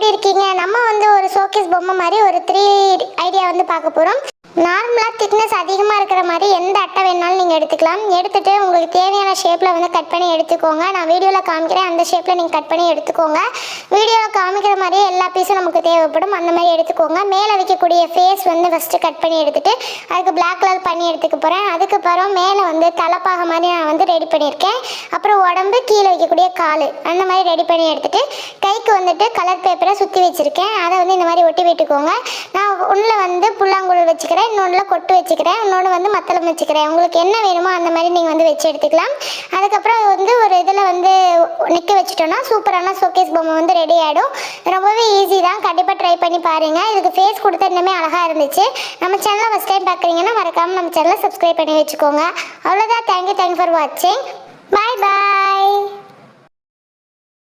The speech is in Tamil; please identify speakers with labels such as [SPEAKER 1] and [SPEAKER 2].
[SPEAKER 1] எப்படி இருக்கீங்க? நம்ம ஒரு ஷோகேஸ் பொம்மை மாதிரி ஒரு 3 ஐடியா பார்க்க போகிறோம். நார்மலாக திக்னஸ் அதிகமாக இருக்கிற மாதிரி எந்த அட்டை வேணாலும் நீங்கள் எடுத்துக்கலாம். எடுத்துகிட்டு உங்களுக்கு தேவையான ஷேப்பில் கட் பண்ணி எடுத்துக்கோங்க. நான் வீடியோவில் காமிக்கிறேன், அந்த ஷேப்பில் நீங்கள் கட் பண்ணி எடுத்துக்கோங்க. வீடியோவில் காமிக்கிற மாதிரியே எல்லா பீஸும் நமக்கு தேவைப்படும், அந்த மாதிரி எடுத்துக்கோங்க. மேலே வைக்கக்கூடிய ஃபேஸ் ஃபஸ்ட்டு கட் பண்ணி எடுத்துகிட்டு அதுக்கு பிளாக் கலர் பண்ணி எடுத்துக்க போகிறேன். அதுக்கப்புறம் மேலே தலைப்பாக மாதிரி நான் ரெடி பண்ணியிருக்கேன். அப்புறம் உடம்பு, கீழே வைக்கக்கூடிய கால், அந்த மாதிரி ரெடி பண்ணி எடுத்துகிட்டு கைக்கு கலர் பேப்பரை சுற்றி வச்சுருக்கேன். அதை இந்த மாதிரி ஒட்டி விட்டுக்கோங்க. நான் ஒன்றில் புல்லாங்குழல் வச்சுக்கிறேன், இன்னொன்றில் கொட்டு வச்சுக்கிறேன், இன்னொன்று மத்தளம் வச்சுக்கிறேன். உங்களுக்கு என்ன வேணுமோ அந்த மாதிரி நீங்கள் வச்சு எடுத்துக்கலாம். அதுக்கப்புறம் ஒரு இதில் நிற்க வச்சுட்டோன்னா சூப்பரான ஷோகேஸ் பொம்மை ரெடி ஆகிடும். ரொம்பவே ஈஸி தான், கண்டிப்பாக ட்ரை பண்ணி பாருங்கள். இதுக்கு ஃபேஸ் கொடுத்த இன்னுமே அழகாக இருந்துச்சு. நம்ம சேனலை ஃபஸ்ட் டைம் பார்க்குறீங்கன்னா மறக்காமல் நம்ம சேனலை சப்ஸ்கிரைப் பண்ணி வச்சுக்கோங்க. அவ்வளோதான். தேங்க்யூ ஃபார் வாட்சிங். பாய் பாய்.